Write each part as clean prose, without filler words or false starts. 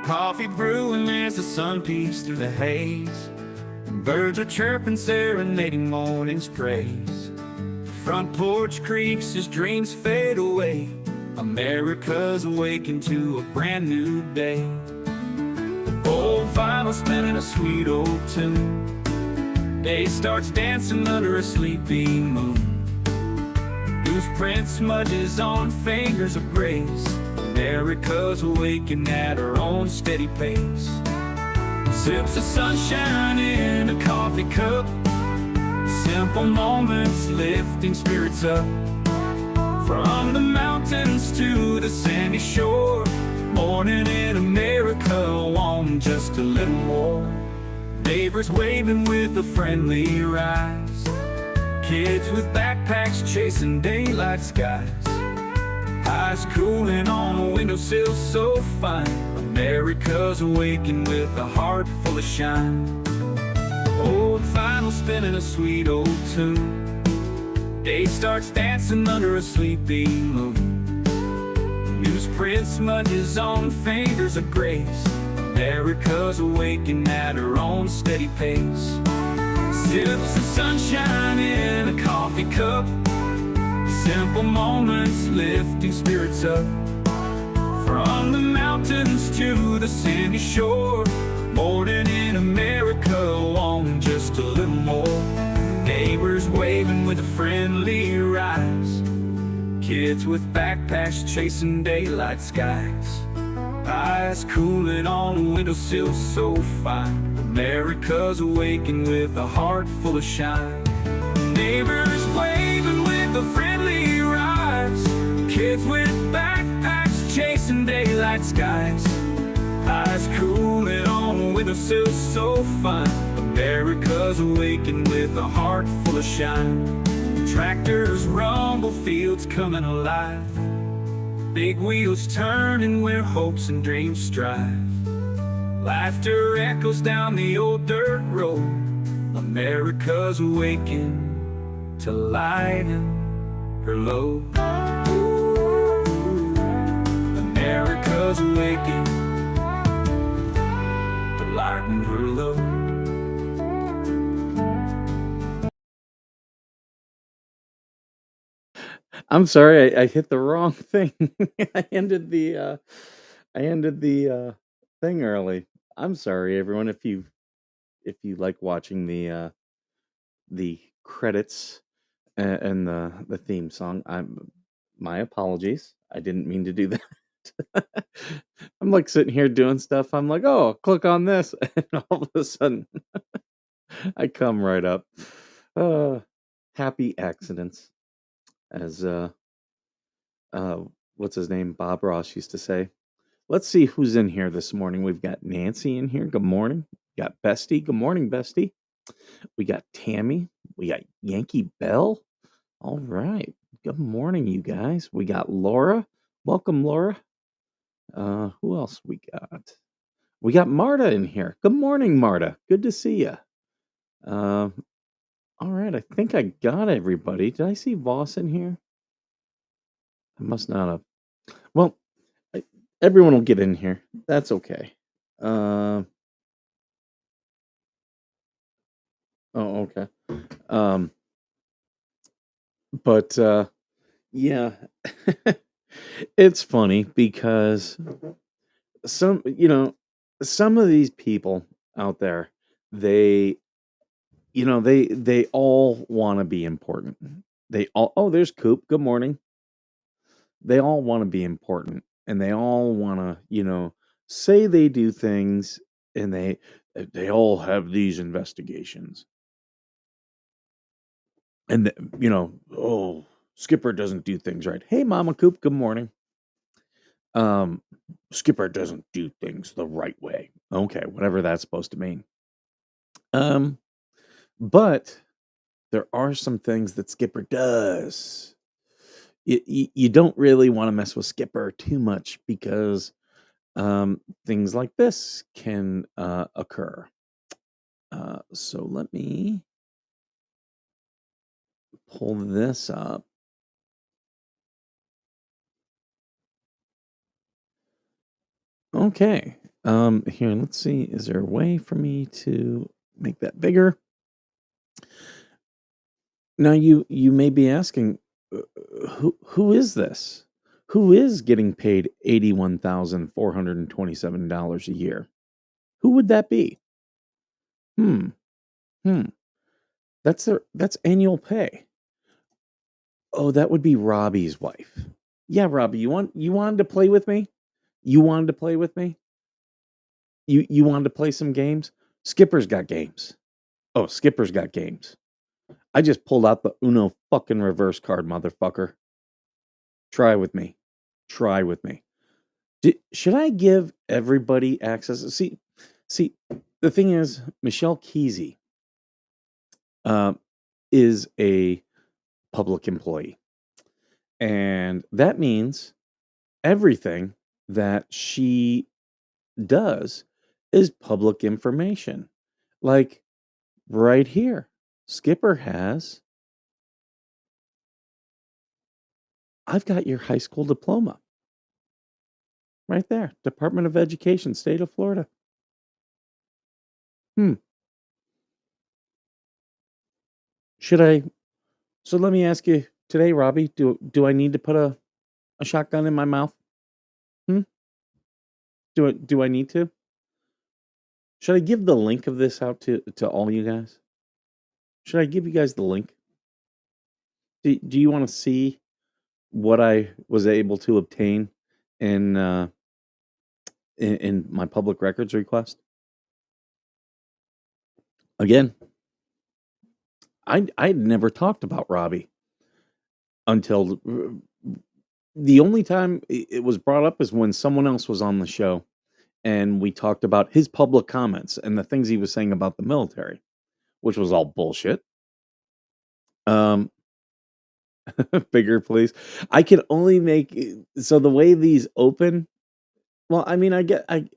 Coffee brewing as the sun peeks through the haze. Birds are chirping, serenading morning's praise. Front porch creaks as dreams fade away. America's awakened to a brand new day. Old vinyl spinning a sweet old tune. Day starts dancing under a sleepy moon. Newsprint smudges on fingers of grace. America's awakened at her own steady pace. Sips of sunshine in a coffee cup. Simple moments lifting spirits up. From the mountains to the sandy shore. Morning in America, on just a little more. Neighbors waving with a friendly rise. Kids with backpacks chasing daylight skies. Eyes cooling on a windowsill so fine. America's awakened with a heart full of shine. Old vinyl spinning a sweet old tune. Day starts dancing under a sleepy moon. Newsprint smudges on fingers of grace. America's awakened at her own steady pace. Sips of sunshine in a coffee cup. Simple moments lifting spirits up. From the mountains to the sandy shore. Morning in America, on just a little more. Neighbors waving with a friendly rise. Kids with backpacks chasing daylight skies. Eyes cooling on a windowsill so fine. America's awakened with a heart full of shine. Neighbors waving with a friendly rise. Kids with backpacks chasing daylight skies. Eyes cooling on a windowsill so fine. America's awakened with a heart full of shine. Tractors rumble, fields coming alive. Big wheels turning where hopes and dreams strive. Laughter echoes down the old dirt road. America's awakened to lighten her load. America's awakened to lighten her load. I'm sorry, I hit the wrong thing. I ended the thing early. I'm sorry, everyone, if you like watching the credits and the theme song. My apologies. I didn't mean to do that. I'm like sitting here doing stuff. I'm like, oh, click on this, and all of a sudden I come right up. Uh, happy accidents, as uh, what's his name? Bob Ross used to say. Let's see who's in here this morning. We've got Nancy in here. Good morning. Got Bestie. Good morning, Bestie. We got Tammy. We got Yankee Bell. All right. Good morning, you guys. We got Laura. Welcome, Laura. Who else we got? We got Marta in here. Good morning, Marta. Good to see you. Uh, all right. I think I got everybody. Did I see Voss in here? I must not have. Well, I- everyone will get in here. That's okay. Uh, oh, okay. Um, but yeah, it's funny because some, some of these people out there, they, they all want to be important. They all, oh, there's Coop. Good morning. They all want to be important, and they all want to, say they do things, and they all have these investigations, and oh, Skipper doesn't do things right. Hey, Mama Coop. Good morning. Um, Skipper doesn't do things the right way. Okay, whatever that's supposed to mean. Um, but there are some things that Skipper does. You don't really want to mess with Skipper too much because things like this can occur. So let me pull this up. Okay. Here, let's see. Is there a way for me to make that bigger? Now you may be asking, who is this? Who is getting paid $81,427 a year? Who would that be? Hmm. Hmm. That's annual pay. Oh, that would be Robbie's wife. Yeah, Robbie, you wanted to play with me? You wanted to play with me? You wanted to play some games? Skipper's got games. Oh, Skipper's got games. I just pulled out the Uno fucking reverse card, motherfucker. Try with me. Try with me. Should I give everybody access? See, the thing is, Michelle Keesey um, is a public employee, and that means everything that she does is public information. Like right here, Skipper has. I've got your high school diploma right there, Department of Education, State of Florida. Hmm. Should I? So let me ask you today, Robbie. Do I need to put a shotgun in my mouth? Hmm? Do I need to? Should I give the link of this out to all you guys? Should I give you guys the link? Do you want to see what I was able to obtain in in my public records request? Again, I'd never talked about Robbie until the only time it was brought up is when someone else was on the show and we talked about his public comments and the things he was saying about the military, which was all bullshit. Um, bigger, please. I can only make so the way these open. Well, I mean, I'd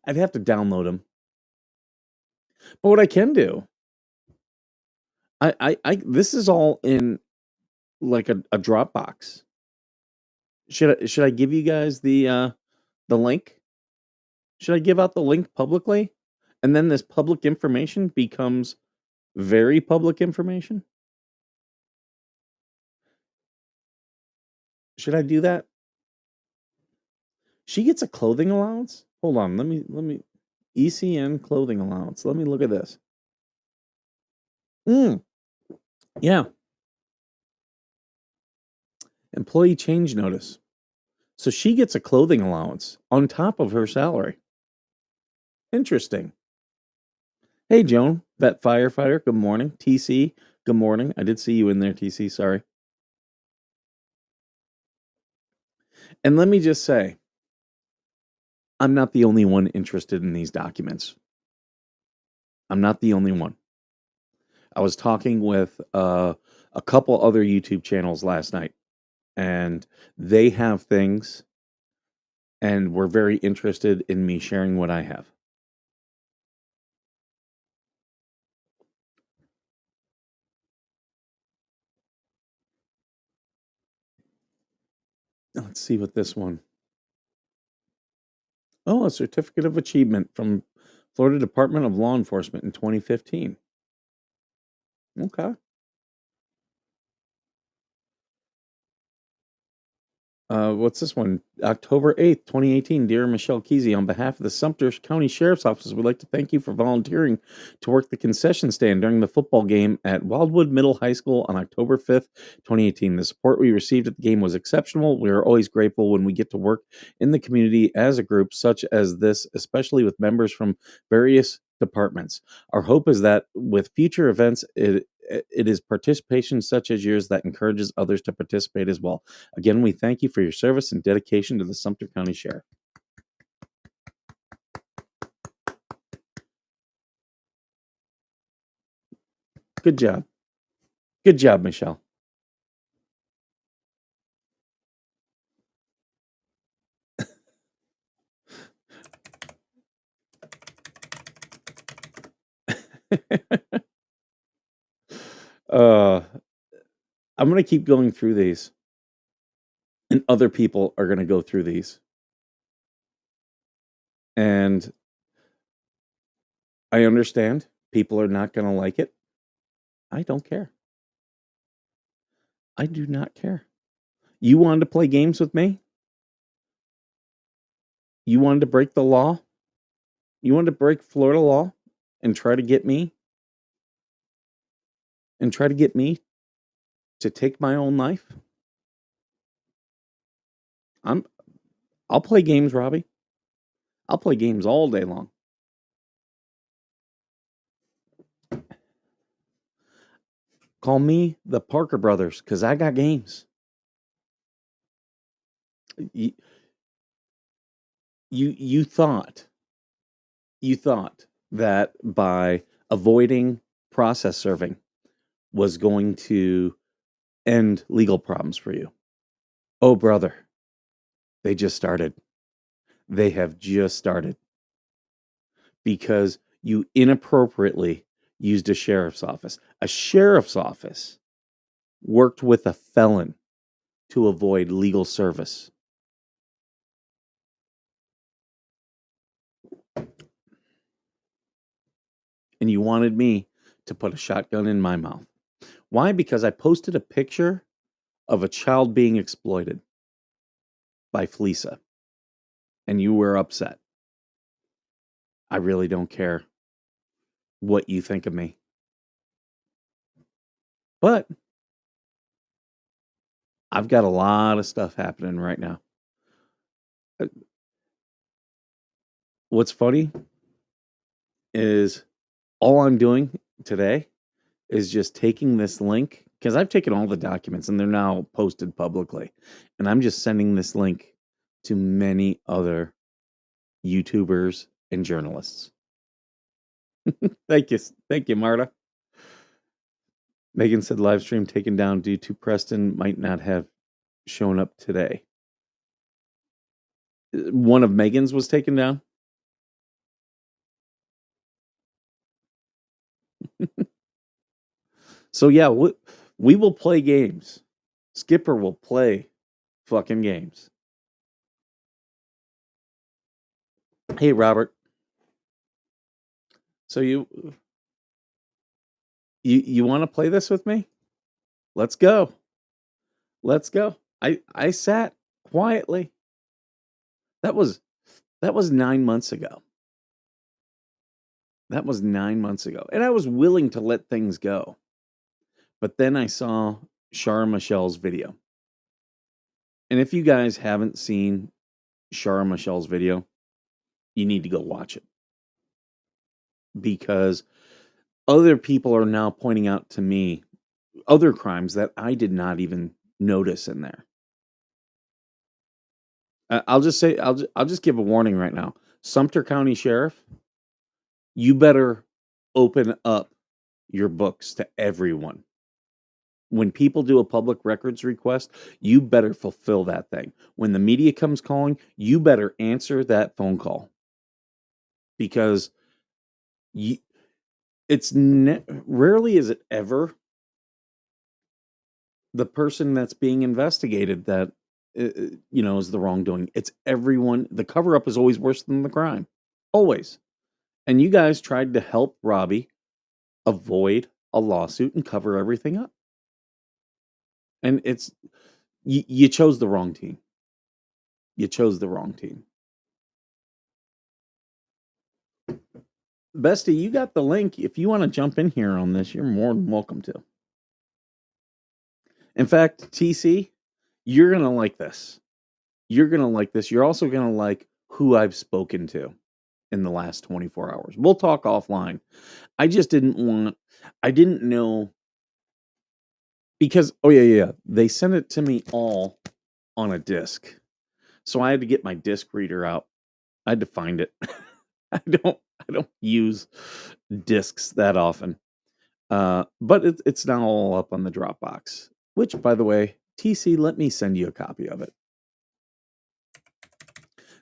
have to download them, but what I can do, this is all in like a Dropbox. Should I give you guys the link? Should I give out the link publicly, and then this public information becomes very public information? Should I do that? She gets a clothing allowance? Hold on, let me ECN clothing allowance. Let me look at this. Mm, yeah, employee change notice. So she gets a clothing allowance on top of her salary. Interesting. Hey, Joan, vet firefighter. Good morning. TC. Good morning. I did see you in there, TC. Sorry. And let me just say, I'm not the only one interested in these documents. I'm not the only one. I was talking with a couple other YouTube channels last night, and they have things, and were very interested in me sharing what I have. Let's see what this one. Oh, a certificate of achievement from Florida Department of Law Enforcement in 2015. Okay. What's this one? October 8th, 2018. Dear Michelle Keesey, on behalf of the Sumter County Sheriff's Office, we'd like to thank you for volunteering to work the concession stand during the football game at Wildwood Middle High School on October 5th, 2018. The support we received at the game was exceptional. We are always grateful when we get to work in the community as a group such as this, especially with members from various departments. Our hope is that with future events, it is participation such as yours that encourages others to participate as well. Again, we thank you for your service and dedication to the Sumter County Sheriff. Good job. Good job, Michelle. uh, I'm going to keep going through these, and other people are going to go through these. And I understand people are not going to like it. I don't care. I do not care. You wanted to play games with me? You wanted to break the law? You wanted to break Florida law and try to get me to take my own life? I'm I'll play games, Robbie. I'll play games all day long. Call me the Parker Brothers because I got games. You, you thought that by avoiding process serving was going to end legal problems for you. Oh, brother, they just started. They have just started because you inappropriately used a sheriff's office. A sheriff's office worked with a felon to avoid legal service. And you wanted me to put a shotgun in my mouth. Why? Because I posted a picture of a child being exploited by Fleesa, and you were upset. I really don't care what you think of me. But I've got a lot of stuff happening right now. Uh, What's funny is all I'm doing today is just taking this link because I've taken all the documents and they're now posted publicly. And I'm just sending this link to many other YouTubers and journalists. Thank you. Thank you, Marta. Megan said live stream taken down due to Preston might not have shown up today. One of Megan's was taken down. So yeah, we will play games. Skipper will play fucking games. Hey, Robert. So you want to play this with me? Let's go. Let's go. I sat quietly. That was 9 months ago. That was 9 months ago. And I was willing to let things go. But then I saw Shara Michelle's video. And if you guys haven't seen Shara Michelle's video, you need to go watch it. Because other people are now pointing out to me other crimes that I did not even notice in there. I'll just say I'll just give a warning right now. Sumter County Sheriff, you better open up your books to everyone. When people do a public records request, you better fulfill that thing. When the media comes calling, you better answer that phone call. Because it's rarely is it ever the person that's being investigated that is the wrongdoing. It's everyone. The cover up is always worse than the crime. Always. And you guys tried to help Robbie avoid a lawsuit and cover everything up. And it's you chose the wrong team. You chose the wrong team. Bestie, you got the link. If you want to jump in here on this, you're more than welcome to. In fact, TC, you're going to like this. You're going to like this. You're also going to like who I've spoken to in the last 24 hours. We'll talk offline. I just didn't I didn't know because, oh yeah. They sent it to me all on a disc. So I had to get my disc reader out. I had to find it. I don't use discs that often. But it's now all up on the Dropbox. Which, by the way, TC, let me send you a copy of it.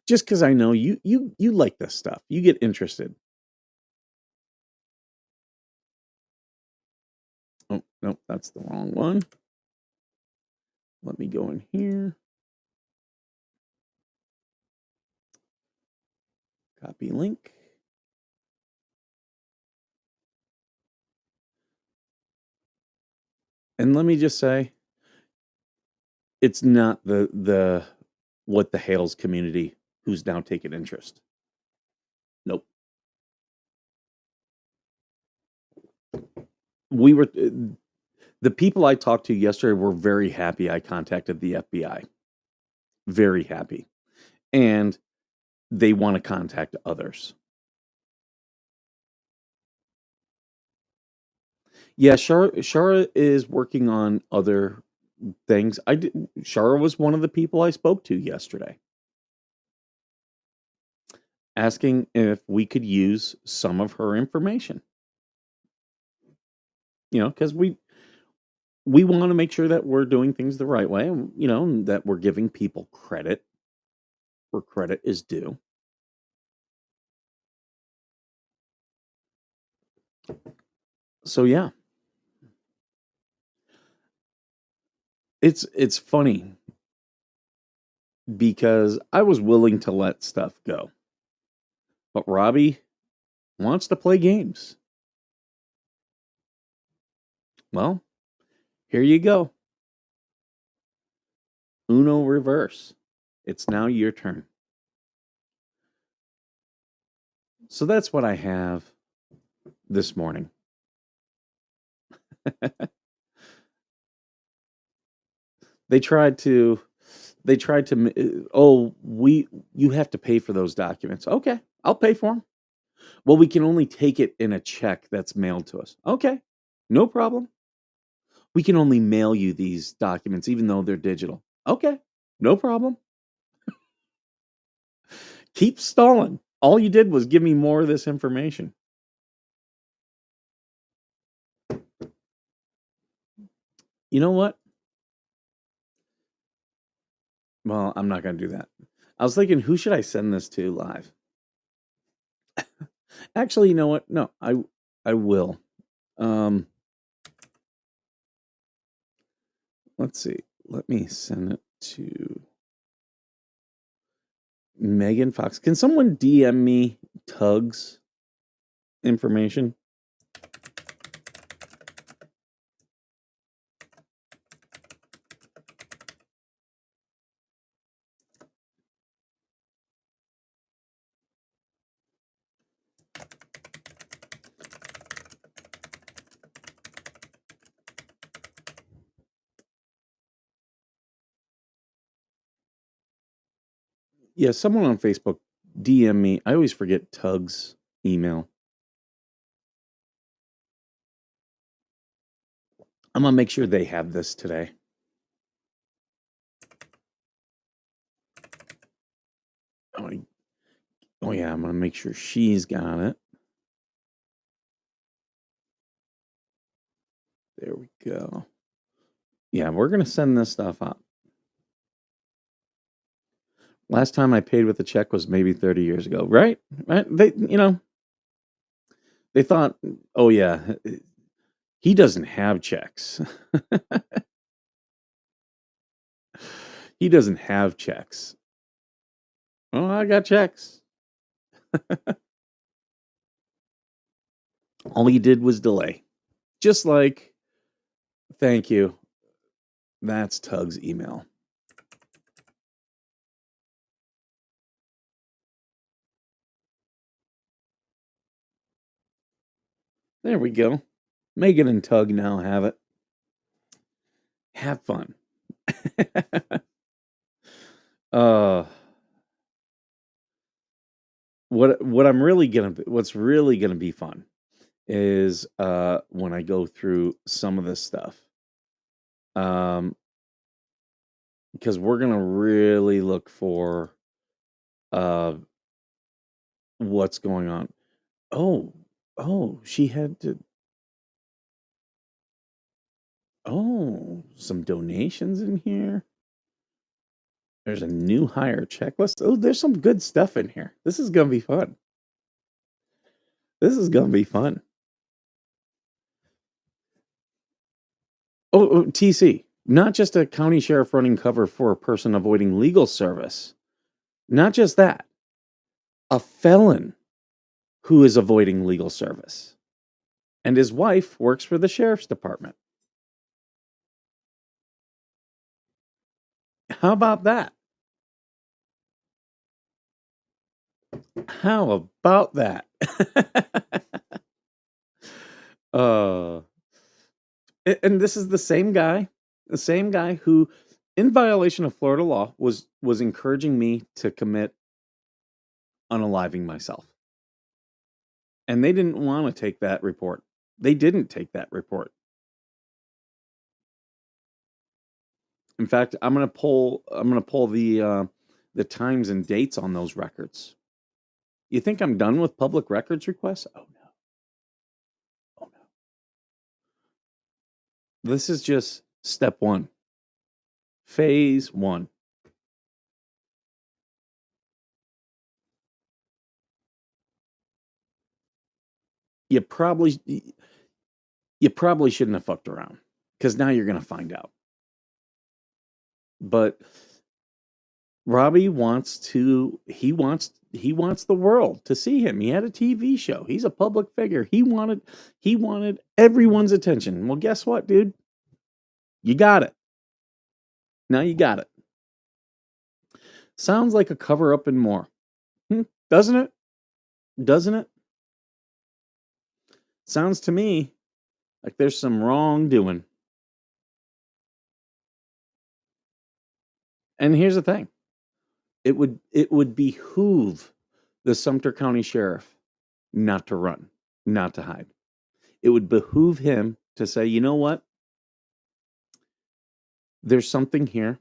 Just because I know you like this stuff. You get interested. Oh, no, that's the wrong one. Let me go in here. Copy link. And let me just say, it's not the what the Hales community who's now taken interest. Nope. We were the people I talked to yesterday were very happy I contacted the FBI. Very happy. And they want to contact others. Yeah, Shara is working on other things. Shara was one of the people I spoke to yesterday, asking if we could use some of her information. Because we want to make sure that we're doing things the right way, and and that we're giving people credit where credit is due. So yeah, it's funny because I was willing to let stuff go, but Robbie wants to play games. Well, here you go. Uno reverse. It's now your turn. So that's what I have this morning. They tried to oh, we you have to pay for those documents. Okay, I'll pay for them. Well, we can only take it in a check that's mailed to us. Okay, no problem. We can only mail you these documents even though they're digital. Okay, no problem. Keep stalling. All you did was give me more of this information. You know what? Well, I'm not going to do that. I was thinking, who should I send this to live? Actually, you know what? No, I will. Um, let's see. Let me send it to Megan Fox. Can someone DM me Tug's information? Yeah, someone on Facebook DM me. I always forget Tug's email. I'm gonna make sure they have this today. Oh, oh yeah, I'm gonna make sure she's got it. There we go. Yeah, we're gonna send this stuff up. Last time I paid with a check was maybe 30 years ago, right? Right? They thought, oh yeah, he doesn't have checks. He doesn't have checks. Oh, I got checks. All he did was delay. Just like, thank you. That's Tug's email. There we go. Megan and Tug now have it. Have fun. uh what's really gonna be fun is when I go through some of this stuff. Um because we're gonna really look for uh what's going on. Oh, she had to some donations in here. There's a new hire checklist. Oh, there's some good stuff in here. This is gonna be fun. This is gonna be fun. TC, not just a county sheriff running cover for a person avoiding legal service. Not just that, a felon who is avoiding legal service. And his wife works for the sheriff's department. How about that? How about that? uh, and this is the same guy who, in violation of Florida law, was encouraging me to commit unaliving myself. And they didn't want to take that report. They didn't take that report. In fact, I'm gonna pull the times and dates on those records. You think I'm done with public records requests? Oh no. Oh no. This is just step 1. Phase 1. You probably you probably shouldn't have fucked around, cuz now you're going to find out. But Robbie he wants the world to see him. He had a TV show. He's a public figure. He wanted everyone's attention. Well, guess what, dude? You got it. Now you got it. Sounds like a cover up and more. Doesn't it? Doesn't it? Sounds to me like there's some wrongdoing. And here's the thing. It would behoove the Sumter County Sheriff not to run, not to hide. It would behoove him to say, "You know what? There's something here.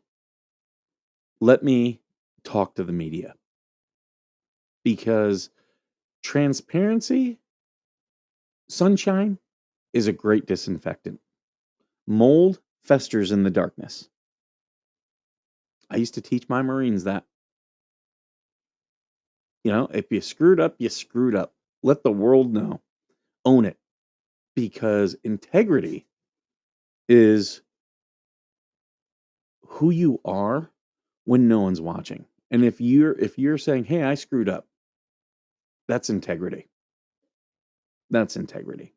Let me talk to the media." Because transparency, sunshine is a great disinfectant. Mold festers in the darkness. I used to teach my Marines that. If you screwed up, you screwed up. Let the world know. Own it. Because integrity is who you are when no one's watching. And if you're saying, "Hey, I screwed up," that's integrity. That's integrity.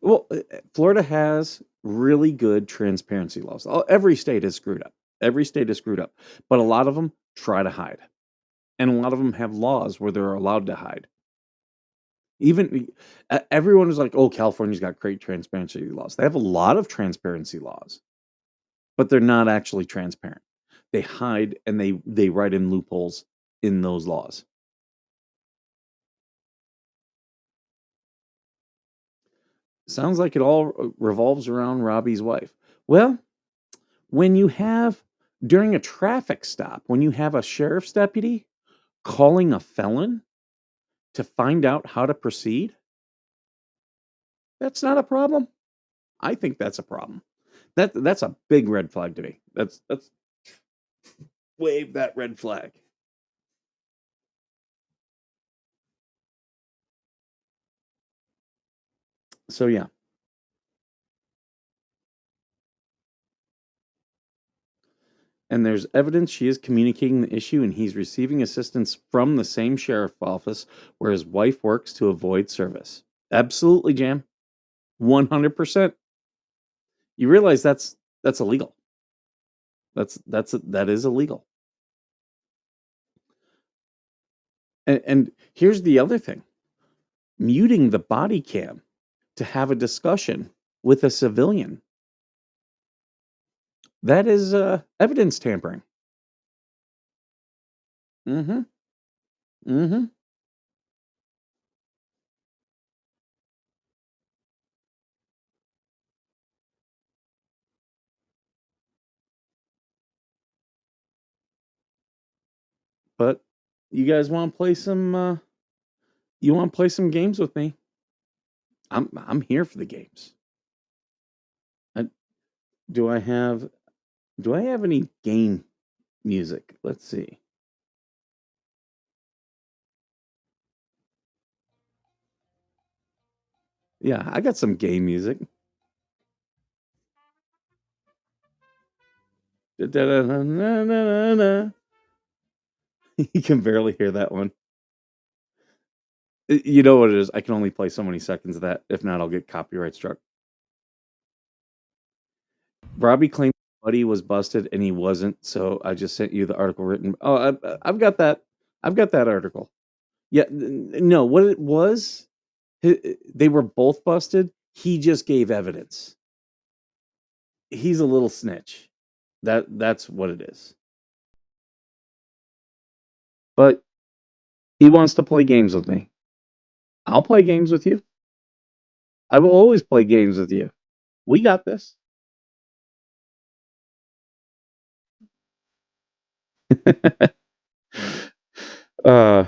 Well, Florida has really good transparency laws. Every state is screwed up. Every state is screwed up. But a lot of them try to hide. And a lot of them have laws where they're allowed to hide. Even everyone is like, "Oh, California's got great transparency laws." They have a lot of transparency laws, but they're not actually transparent. They hide and they write in loopholes in those laws. Sounds like it all revolves around Robbie's wife. Well, when you have during a traffic stop, when you have a sheriff's deputy calling a felon to find out how to proceed, that's not a problem. I think that's a problem. That's a big red flag to me. That's wave that red flag. So yeah, and there's evidence she is communicating the issue and he's receiving assistance from the same sheriff office where his wife works to avoid service. Absolutely, Jam. 100%. You realize that's illegal. That is illegal. And here's the other thing. Muting the body cam to have a discussion with a civilian. That is evidence tampering. Mhm. Mhm. But you guys want to play some you want to play some games with me? I'm here for the games. I, do I have do I have any game music? Let's see. Yeah, I got some game music. You can barely hear that one. You know what it is? I can only play so many seconds of that. If not, I'll get copyright struck. Robbie claimed Buddy was busted and he wasn't, so I just sent you the article written. Oh, I've got that. I've got that article. Yeah, no, what it was, they were both busted. He just gave evidence. He's a little snitch. That's what it is. But he wants to play games with me. I'll play games with you. I will always play games with you. We got this. uh,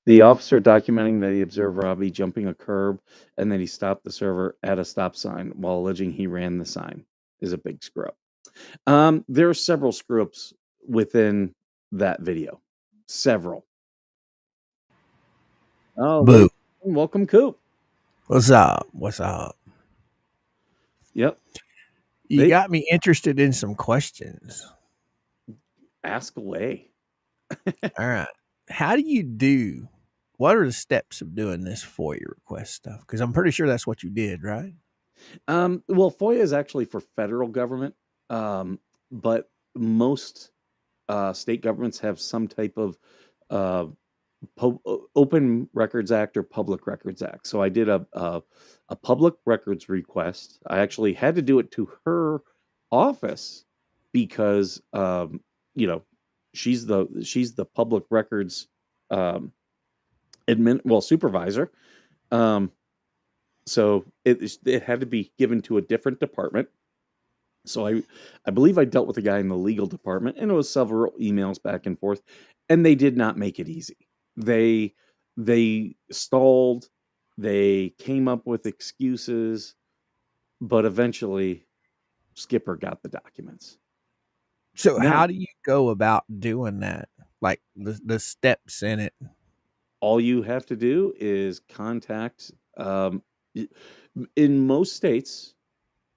the officer documenting that he observed Robbie jumping a curb and that he stopped the server at a stop sign while alleging he ran the sign is a big screw up. There are several screw ups within that video. Several. Oh, Boo. welcome, Coop. What's up? What's up? Yep. You got me interested in some questions. Ask away. All right. How do you do? What are the steps of doing this FOIA request stuff? Because I'm pretty sure that's what you did, right? Well, FOIA is actually for federal government, but most state governments have some type of Open Records Act or Public Records Act. So I did a public records request. I actually had to do it to her office because you know she's the public records supervisor. So it had to be given to a different department. So I believe I dealt with a guy in the legal department, and it was several emails back and forth, and they did not make it easy. They stalled, they came up with excuses, but eventually Skipper got the documents. So how do you go about doing that? Like the steps in it? All you have to do is contact in most states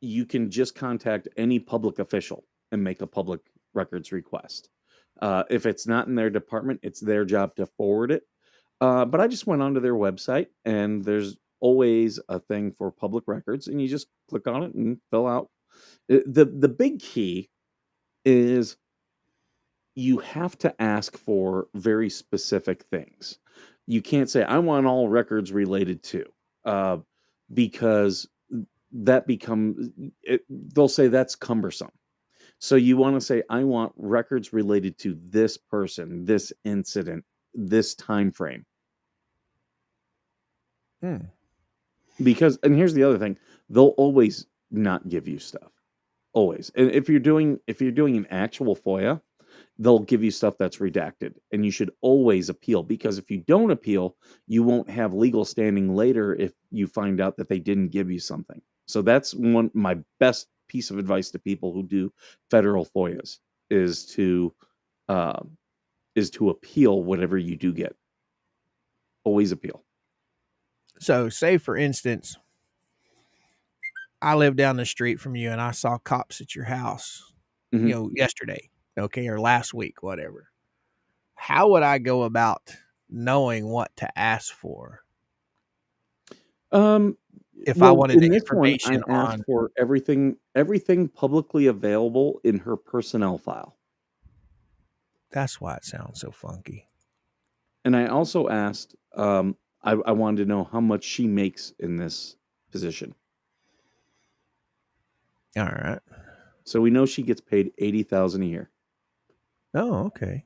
you can just contact any public official and make a public records request. If it's not in their department, it's their job to forward it. But I just went onto their website, and there's always a thing for public records, and you just click on it and fill out. The big key is you have to ask for very specific things. You can't say, I want all records related to, because that they'll say that's cumbersome. So you want to say, I want records related to this person, this incident, this time frame. Because, and here's the other thing, they'll always not give you stuff. Always. And if you're doing an actual FOIA, they'll give you stuff that's redacted, and you should always appeal, because if you don't appeal, you won't have legal standing later if you find out that they didn't give you something. So that's my best piece of advice to people who do federal FOIAs is to appeal whatever you do get. Always appeal. So say for instance, I live down the street from you and I saw cops at your house, yesterday, okay, or last week, whatever. How would I go about knowing what to ask for? If I wanted the information I asked for everything publicly available in her personnel file. That's why it sounds so funky. And I also asked, I wanted to know how much she makes in this position. All right. So we know she gets paid $80,000 a year. Oh, okay.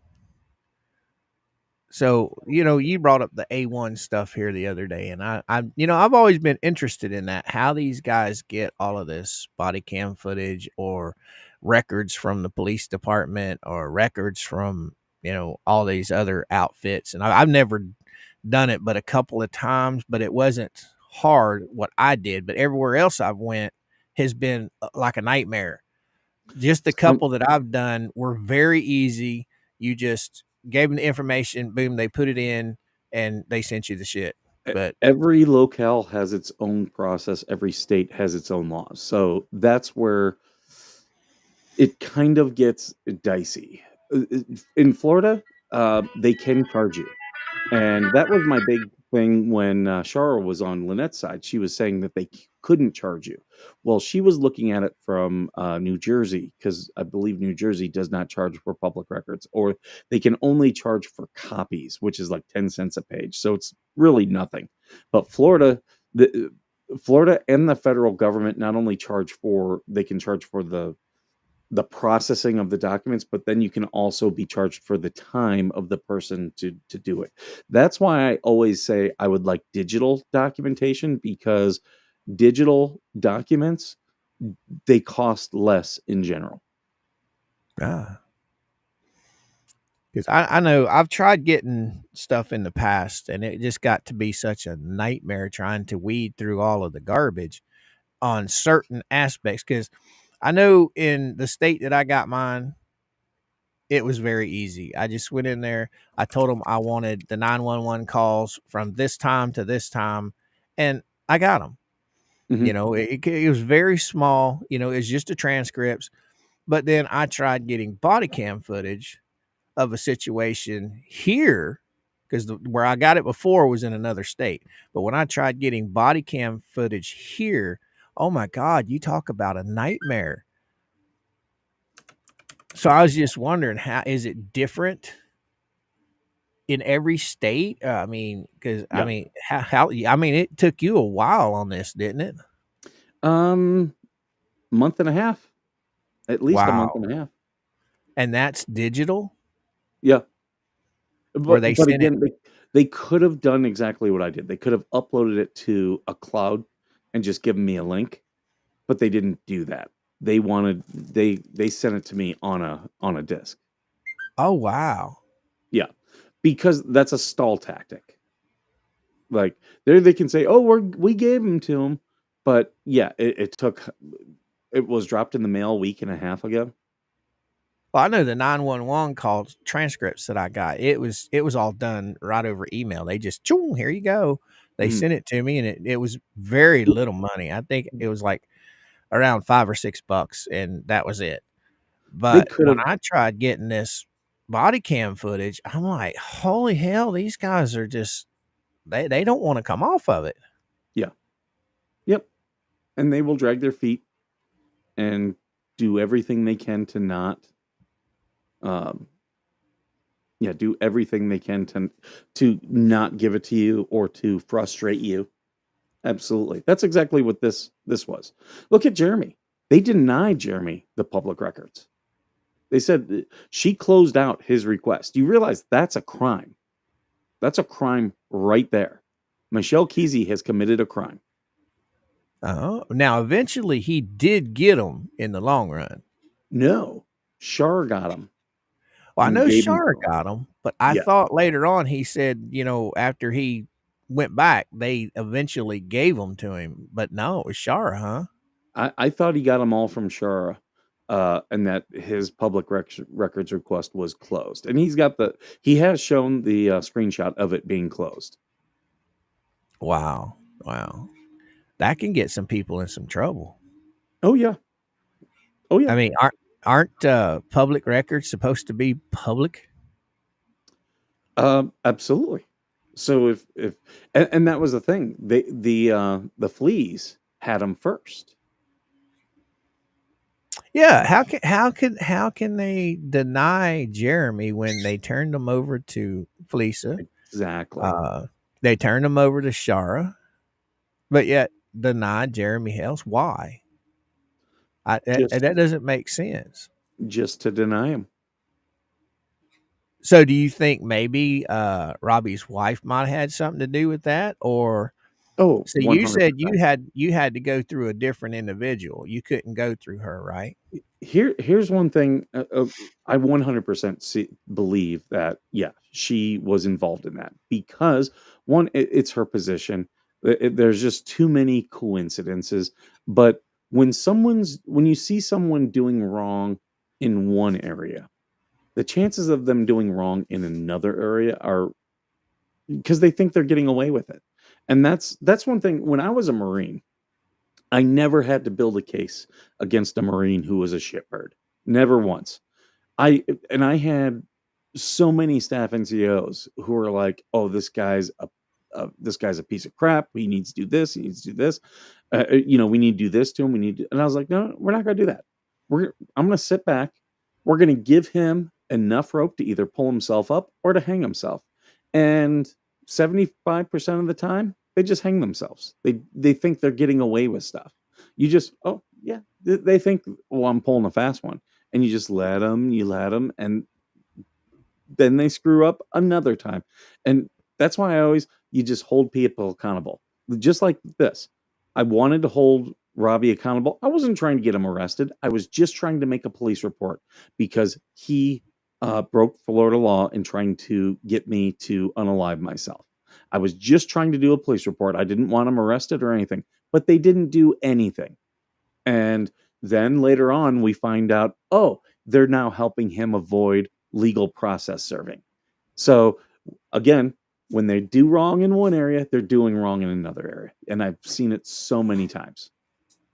So, you brought up the A1 stuff here the other day, and I've always been interested in that, how these guys get all of this body cam footage or records from the police department or records from, all these other outfits. And I've never done it but a couple of times, but it wasn't hard what I did, but everywhere else I've went has been like a nightmare. Just the couple that I've done were very easy. You just gave them the information, boom, they put it in, and they sent you the shit. But every locale has its own process. Every state has its own laws. So that's where it kind of gets dicey. In Florida, they can charge you. And that was my big thing when Shara was on Lynette's side. She was saying that they couldn't charge you. Well, she was looking at it from New Jersey, because I believe New Jersey does not charge for public records, or they can only charge for copies, which is like 10 cents a page. So it's really nothing. But Florida and the federal government not only they can charge for the processing of the documents, but then you can also be charged for the time of the person to do it. That's why I always say I would like digital documentation, because digital documents, they cost less in general. Ah. Because I know I've tried getting stuff in the past, and it just got to be such a nightmare trying to weed through all of the garbage on certain aspects. Because I know in the state that I got mine, it was very easy. I just went in there. I told them I wanted the 911 calls from this time to this time, and I got them. Mhm. It was very small. It's just the transcripts. But then I tried getting body cam footage of a situation here, because where I got it before was in another state. But when I tried getting body cam footage here, oh my God, you talk about a nightmare. So I was just wondering, how is it different in every state? Because Yeah. how I mean, it took you a while on this, didn't it? Um, month and a half, at least a month Wow. and a half. And that's digital, Yeah. or But they but sent it. again, they could have done exactly what I did. They could have uploaded it to a cloud and just given me a link, but they didn't do that. They sent it to me on a disk. Oh wow. Yeah, because that's a stall tactic. Like, there they can say, "Oh, we gave them to them," but yeah, it was dropped in the mail a week and a half ago. Well, I know the 911 call transcripts that I got. It was all done right over email. They just, choom, here you go. They Mhm. sent it to me, and it was very little money. I think it was like around $5 or $6, and that was it. They But could when have, I tried getting this body cam footage, I'm like, holy hell, these guys are just they don't want to come off of it. yeah, yep, and they will drag their feet and do everything they can to not, um, yeah, do everything they can to not give it to you or to frustrate you. Absolutely. That's exactly what this was. Look at Jeremy. They denied Jeremy the public records. They said she closed out his request. You realize that's a crime. That's a crime right there. Michelle Kesey has committed a crime. Now eventually he did get them in the long run. No, Shar got him Well, I and know gave him Shar to him. got him, but I Yeah, thought later on he said, after he went back, they eventually gave them to him. But no, it was Shar, huh? I thought he got them all from Shara, and that his public records request was closed. And he has shown the screenshot of it being closed. Wow. Wow. That can get some people in some trouble. Oh yeah, oh yeah. I mean, aren't public records supposed to be public? Absolutely. So if and that was the thing. The fleas had them first. Yeah. How can they deny Jeremy when they turned him over to Felisa? Exactly. Uh, they turned him over to Shara, but yet deny Jeremy Hales. Why? Just That doesn't make sense. just to deny him. So, do you think maybe Robbie's wife might have had something to do with that, or Oh, so you said 100%. you had to go through a different individual. You couldn't go through her, right? Here's one thing. I 100% believe that, yeah, she was involved in that, because one, it's her position. There's just too many coincidences. But when you see someone doing wrong in one area, the chances of them doing wrong in another area are, because they think they're getting away with it. And that's one thing. When I was a Marine, I never had to build a case against a Marine who was a shitbird. Never once. I had so many staff NCOs who were like, "Oh, this guy's this guy's a piece of crap. He needs to do this. He needs to do this. We need to do this to him. And I was like, no, we're not going to do that. I'm going to sit back. We're going to give him enough rope to either pull himself up or to hang himself. And 75% of the time, they just hang themselves. They think they're getting away with stuff. You just, oh yeah, they think, well, I'm pulling a fast one, and you just let them, and then they screw up another time. And that's why you just hold people accountable. Just like this. I wanted to hold Robbie accountable. I wasn't trying to get him arrested. I was just trying to make a police report because he broke Florida law in trying to get me to unalive myself. I was just trying to do a police report. I didn't want him arrested or anything, but they didn't do anything. And then later on, we find out, oh, they're now helping him avoid legal process serving. So again, when they do wrong in one area, they're doing wrong in another area. And I've seen it so many times.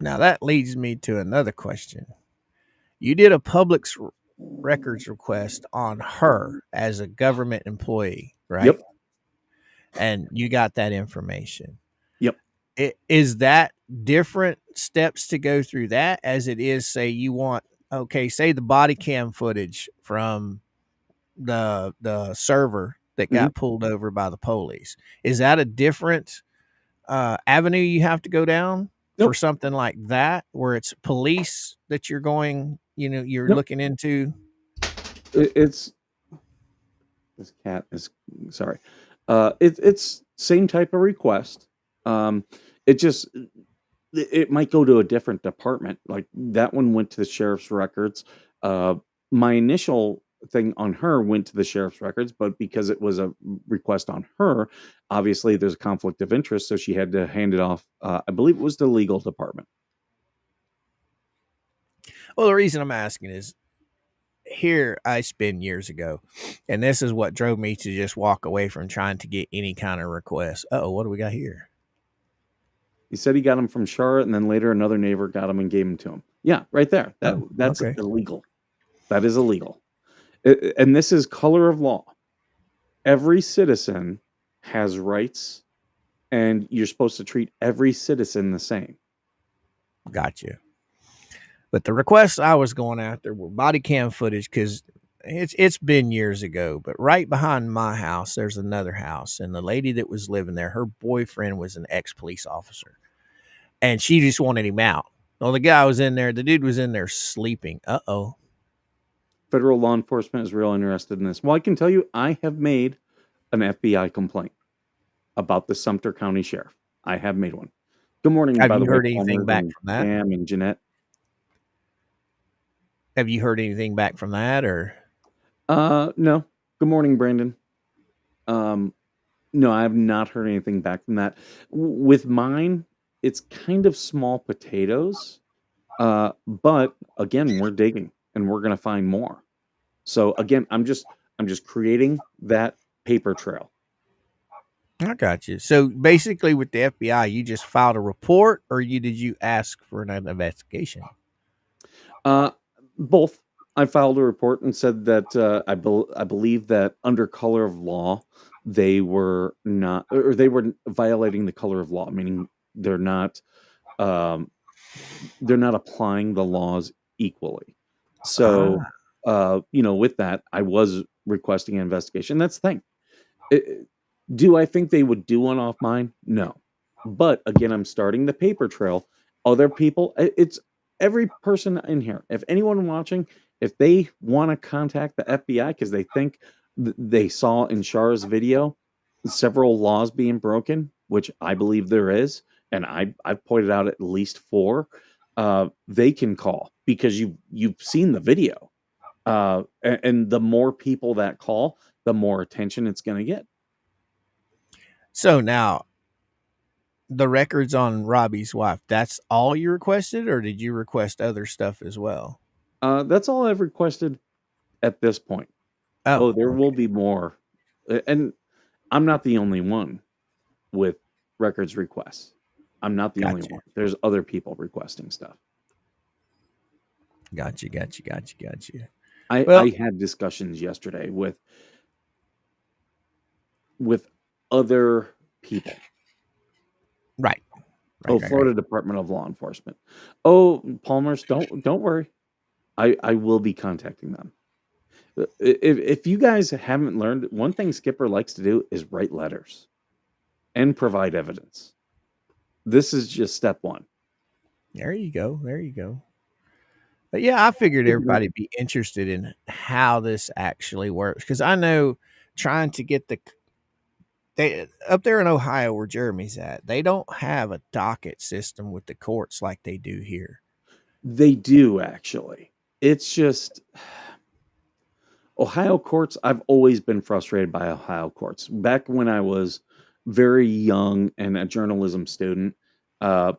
Now that leads me to another question. You did a public records request on her as a government employee, right? Yep. And you got that information. Yep. Is that different steps to go through that as it is, say you want, say the body cam footage from the server that got pulled over by the police? Is that a different avenue you have to go down for something like that, where it's police that you're going, you're looking into? It's this cat is sorry. It's same type of request. It might go to a different department. Like that one went to the sheriff's records. My initial thing on her went to the sheriff's records, but because it was a request on her, obviously there's a conflict of interest, so she had to hand it off. I believe it was the legal department. Well, the reason I'm asking is, here I spent years ago, and this is what drove me to just walk away from trying to get any kind of request. What do we got here? He said he got him from Charlotte, and then later another neighbor got him and gave him to him. Yeah, right there. That's okay. Illegal. That is illegal. And this is color of law. Every citizen has rights, and you're supposed to treat every citizen the same. Gotcha. But the requests I was going after were body cam footage, because it's been years ago. But right behind my house, there's another house, and the lady that was living there, her boyfriend was an ex-police officer, and she just wanted him out. Well, the dude was in there sleeping. Federal law enforcement is real interested in this. Well, I can tell you, I have made an FBI complaint about the Sumter County Sheriff. I have made one. Good morning. Have you heard anything back from that? Pam and Jeanette. Have you heard anything back from that, or? No. Good morning, Brandon. No, I have not heard anything back from that. With mine, it's kind of small potatoes. But again, we're digging and we're going to find more. So again, I'm just creating that paper trail. I got you. So basically with the FBI, you just filed a report, or did you ask for an investigation? Both. I filed a report and said that I believe that under color of law, they were violating the color of law, meaning they're not applying the laws equally. So, with that, I was requesting an investigation. That's the thing. Do I think they would do one off mine? No. But again, I'm starting the paper trail. Other people, it's every person in here. If anyone watching, if they want to contact the FBI because they think they saw in Char's video several laws being broken, which I believe there is, and I've pointed out at least 4, they can call because you've seen the video. And the more people that call, the more attention it's going to get. So now, the records on Robbie's wife, that's all you requested, or did you request other stuff as well? That's all I've requested at this point. There will be more. And I'm not the only one with records requests. I'm not the only one. There's other people requesting stuff. Gotcha. I had discussions yesterday with other people. Right. Oh, Right. Florida Department of Law Enforcement. Oh, Palmer's, don't worry. I will be contacting them. If you guys haven't learned, one thing Skipper likes to do is write letters and provide evidence. This is just step one. There you go. There you go. But yeah, I figured everybody'd be interested in how this actually works because I know trying to get they up there in Ohio where Jeremy's at, they don't have a docket system with the courts like they do here. They do actually. It's just Ohio courts. I've always been frustrated by Ohio courts. Back when I was very young and a journalism student, uh,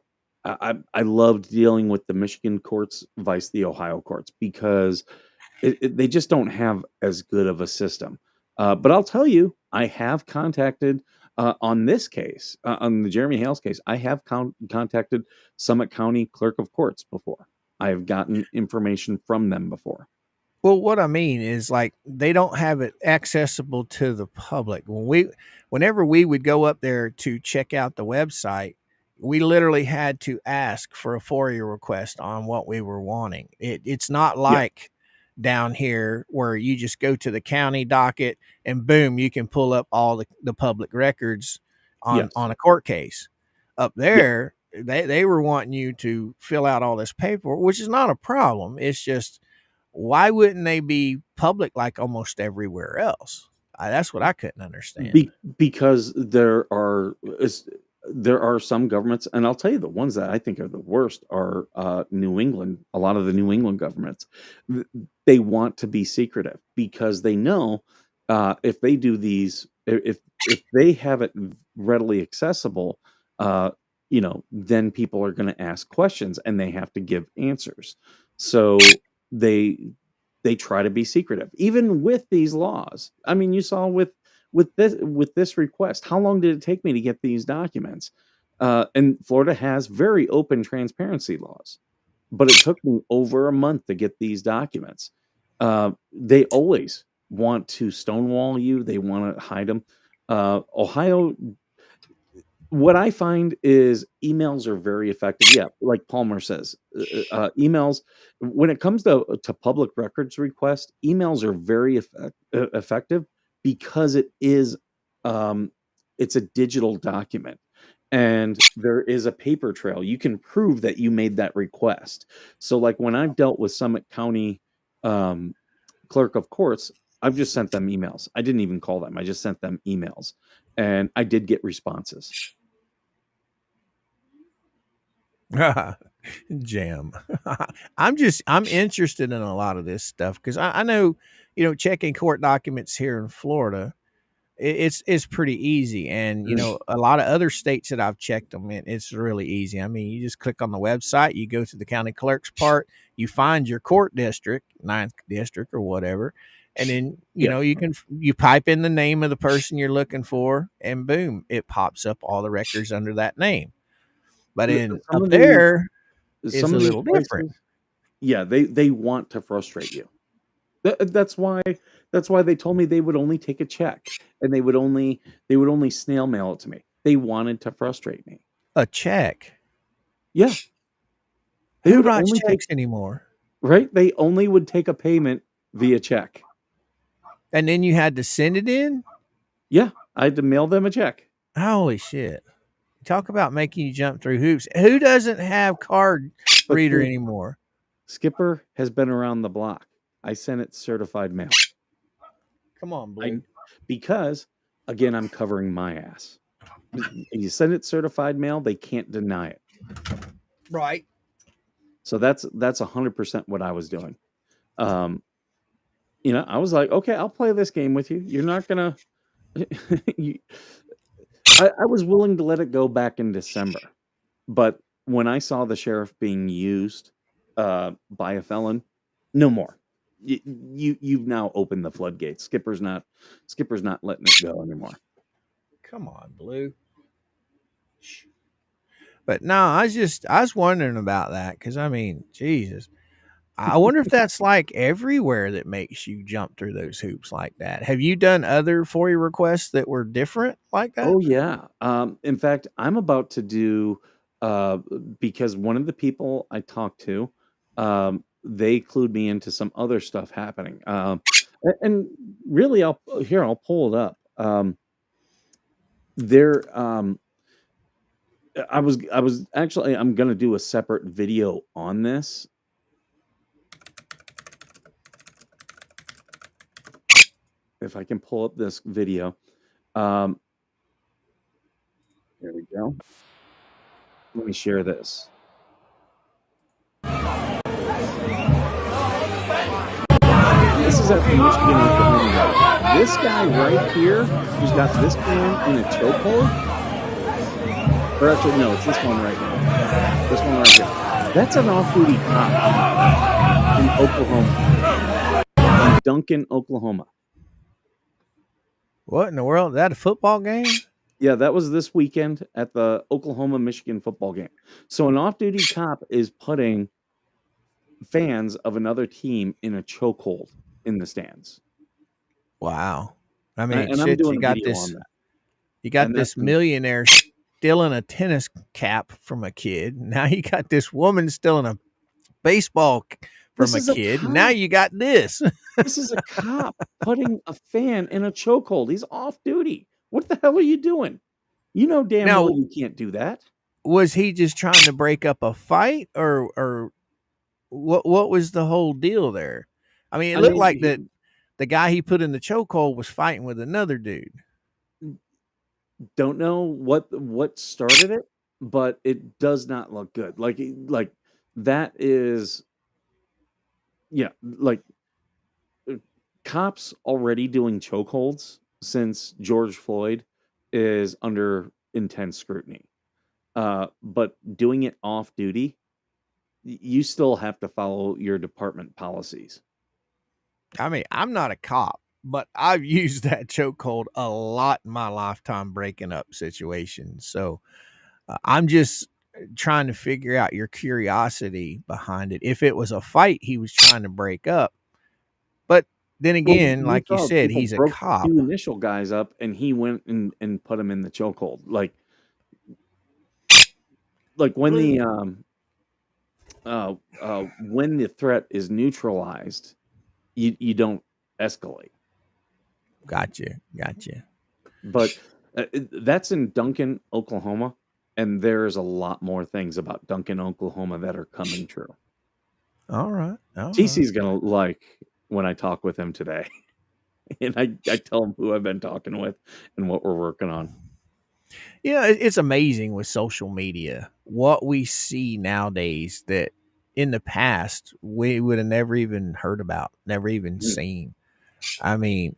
I loved dealing with the Michigan courts vice the Ohio courts because they just don't have as good of a system. But I'll tell you, I have contacted on this case, on the Jeremy Hales case, I have contacted Summit County Clerk of Courts before. I have gotten information from them before. Well, what I mean is like they don't have it accessible to the public. Whenever we would go up there to check out the website, we literally had to ask for a FOIA request on what we were wanting. It's not Yeah, like down here where you just go to the county docket and boom, you can pull up all the public records on yes, a court case. Up yeah. there, they were wanting you to fill out all this paperwork, which is not a problem. It's just why wouldn't they be public like almost everywhere else? That's what I couldn't understand. Because there are some governments, and I'll tell you the ones that I think are the worst are New England. A lot of the New England governments, they want to be secretive because they know if they do these, if they have it readily accessible, then people are going to ask questions and they have to give answers. So they they try to be secretive, even with these laws. I mean, you saw with this request, how long did it take me to get these documents? And Florida has very open transparency laws, but it took me over a month to get these documents. They always want to stonewall you. They want to hide them. Ohio, what I find is emails are very effective. Yeah, like Palmer says, emails. When it comes to public records request, emails are very effective because um, it's a digital document, and there is a paper trail. You can prove that you made that request. So, like when I've dealt with Summit County um, Clerk of Courts, I've just sent them emails. I didn't even call them. I just sent them emails, and I did get responses. Jam. I'm interested in a lot of this stuff because I know, checking court documents here in Florida, it's pretty easy. And, a lot of other states that I've checked them in, it's really easy. I mean, you just click on the website, you go to the county clerk's part, you find your court district, 9th district or whatever. And then, Yeah. you pipe in the name of the person you're looking for and boom, it pops up all the records under that name. But Some up of there, it's some a of these little different. places, yeah, they want to frustrate you. That's why they told me they would only take a check and they would only snail mail it to me. They wanted to frustrate me. A check. Yeah, they Who would writes only take checks anymore? right. They only would take a payment via check. And then you had to send it in? Yeah, I had to mail them a check. Holy shit. Talk about making you jump through hoops. Who doesn't have card But reader dude, anymore? Skipper has been around the block. I sent it certified mail. Come on, I Blue. because again, I'm covering my ass. You send it certified mail, they can't deny it. Right. So that's 100% what I was doing. Um, I was like, okay, I'll play this game with you. You're not gonna. you, I was willing to let it go back in December, but when I saw the sheriff being used by a felon, no more. You've now opened the floodgates. Skipper's not letting it go anymore. Come on, Blue. But no, I was wondering about that because I mean, Jesus. I wonder if that's like everywhere that makes you jump through those hoops like that. Have you done other FOIA requests that were different like that? Oh yeah. In fact, I'm about to do uh because one of the people I talked to, they clued me into some other stuff happening. And really, I'll pull it up. There, I was actually I'm gonna do a separate video on this. If I can pull up this video. Um, there we go. Let me share this. This is at the Michigan Oklahoma game. This guy right here, who's got this man in a chokehold, or actually, no, it's this one right here. This one right here. That's an off-duty cop in Oklahoma, in Duncan, Oklahoma. What in the world? Is that a football game? Yeah, that was this weekend at the Oklahoma-Michigan football game. So an off-duty cop is putting fans of another team in a chokehold in the stands. Wow. I mean, And I'm shit, doing you a got video this. on that. You got And this that's millionaire stealing a tennis cap from a kid. Now you got this woman stealing a baseball from This a is a kid. cop. Now you got this. This is a cop putting a fan in a chokehold. He's off duty. What the hell are you doing? You know damn Now, well you can't do that. was he just trying to break up a fight, or what was the whole deal there? I mean, it I looked mean, like that the guy he put in the chokehold was fighting with another dude. don't know what started it, but it does not look good. Like that is yeah, like cops already doing chokeholds since George Floyd is under intense scrutiny. But doing it off duty, you still have to follow your department policies. I mean, I'm not a cop, but I've used that chokehold a lot in my lifetime breaking up situations. So I'm just trying to figure out your curiosity behind it. If it was a fight he was trying to break up, but then Well, again, you like you saw said, people he's a broke the cop. two initial guys up, and he went and put him in the chokehold. Like when the threat is neutralized, you don't escalate. Gotcha. But that's in Duncan, Oklahoma, and there's a lot more things about Duncan, Oklahoma that are coming true. All right. TC's gonna like when I talk with him today, and I tell him who I've been talking with and what we're working on. Yeah, it's amazing with social media what we see nowadays that in the past we would have never even heard about, never even seen. I mean,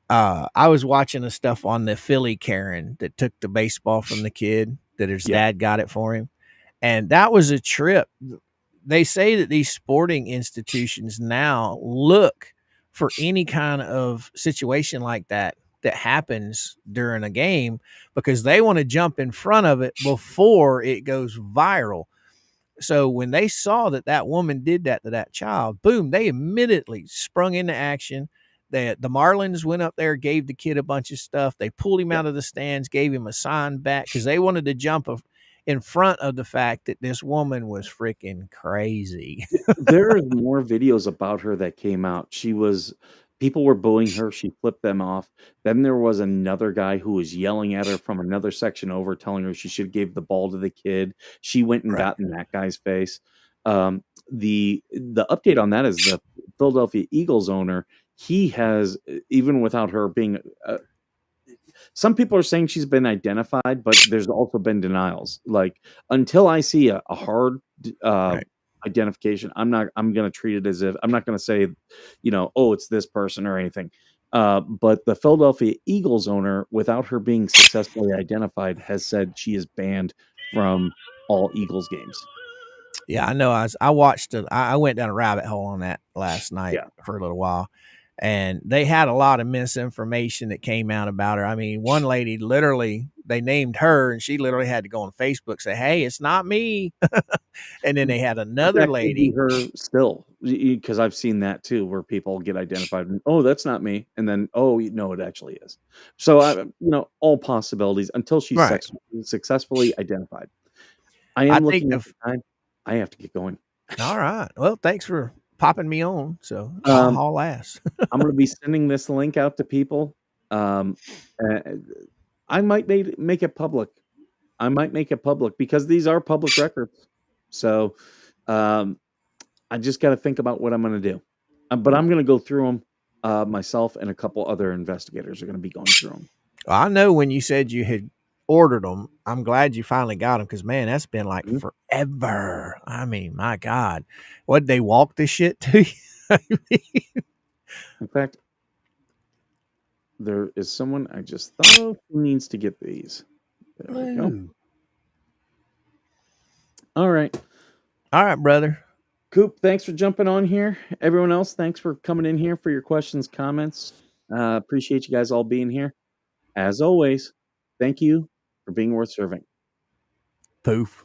I was watching the stuff on the Philly Karen that took the baseball from the kid that his Yeah. dad got it for him, and that was a trip. They say that these sporting institutions now look for any kind of situation like that happens during a game because they want to jump in front of it before it goes viral. So when they saw that that woman did that to that child, boom, they immediately sprung into action. The Marlins went up there, gave the kid a bunch of stuff. They pulled him out of the stands, gave him a sign back because they wanted to jump in front of the fact that this woman was freaking crazy. There's more videos about her that came out. People were booing her. She flipped them off. Then there was another guy who was yelling at her from another section over, telling her she should have gave the ball to the kid. She went and Right. got in that guy's face. The update on that is the Philadelphia Eagles owner. He has, even without her being, some people are saying she's been identified, but there's also been denials. Like until I see a hard Right. identification, I'm going to treat it as if I'm not going to say, oh, it's this person or anything. But the Philadelphia Eagles owner, without her being successfully identified, has said she is banned from all Eagles games. Yeah, I know. I watched it. I went down a rabbit hole on that last night for a little while, and they had a lot of misinformation that came out about her. I mean, one lady literally, they named her, and she literally had to go on Facebook say, "Hey, it's not me." And then they had another That could be lady. her still. because I've seen that too, where people get identified and, oh, that's not me, and then, oh, no, it actually is. So all possibilities until she's Right. successfully identified. I I am think looking at the time. I have to get going. all right. Well, thanks for popping me on. So I'll Um, haul ass. I'm going to be sending this link out to people. Uh, I might make it public. I might make it public because these are public records. So I just got to think about what I'm going to do. But I'm going to go through them myself, and a couple other investigators are going to be going through them. I know when you said you had ordered them, I'm glad you finally got them because, man, that's been like forever. I mean, my God. What, they walk this shit to you? In fact, there is someone I just thought of who needs to get these. There we go. All right. All right, brother. Coop, thanks for jumping on here. Everyone else, thanks for coming in here for your questions, comments. Appreciate you guys all being here. As always, thank you for being worth serving. Poof.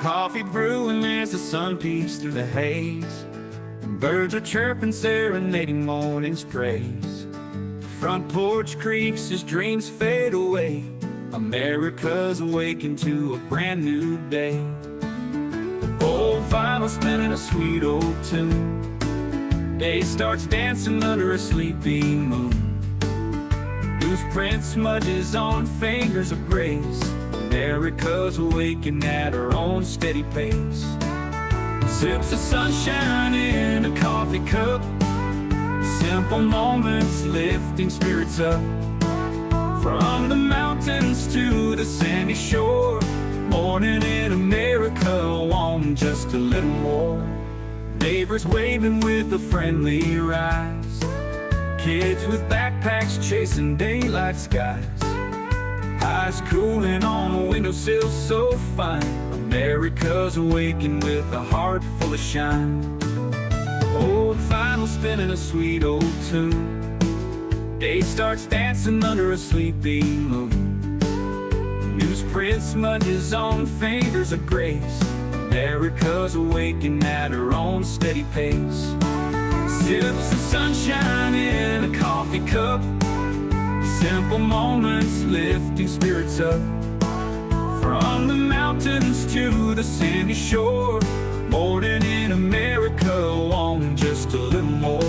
Coffee brewing as the sun peeks through the haze. Birds are chirping, serenading morning's praise. Front porch creaks as dreams fade away. America's awakened to a brand new day. Old vinyl spinning a sweet old tune. Day starts dancing under a sleepy moon. Loose print smudges on fingers of grace. America's awakened at her own steady pace. Sips of sunshine in a coffee cup. Simple moments lifting spirits up. From the mountains to the sandy shore. Morning in America, want just a little more. Neighbors waving with a friendly rise. Kids with backpacks chasing daylight skies. Eyes cooling on a windowsill so fine. America's awakened with a heart full of shine. Old vinyl spinning a sweet old tune. Day starts dancing under a sleepy moon. Newsprint smudges on fingers of grace. America's awakened at her own steady pace. Sips of sunshine in a coffee cup. Simple moments lifting spirits up. From the mountains to the sandy shore. Morning in America, want just a little more.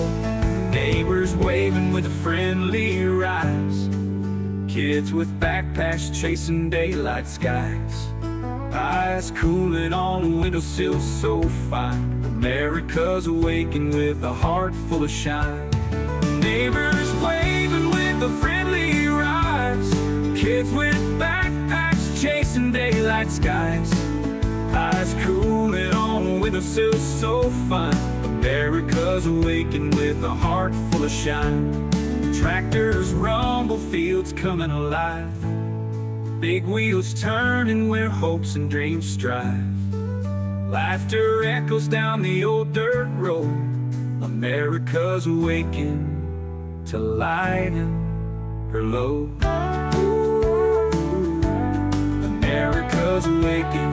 Neighbors waving with a friendly rise. Kids with backpacks chasing daylight skies. Eyes cooling on a windowsill so fine. America's awakened with a heart full of shine. Neighbors waving with a friendly rise. Kids with backpacks chasing daylight skies. Eyes cooling on a windowsill so fine. America's awakened with a heart full of shine. Tractors rumble, fields coming alive. Big wheels turning where hopes and dreams strive. Laughter echoes down the old dirt road. America's awakened to lighten her load. America's awakened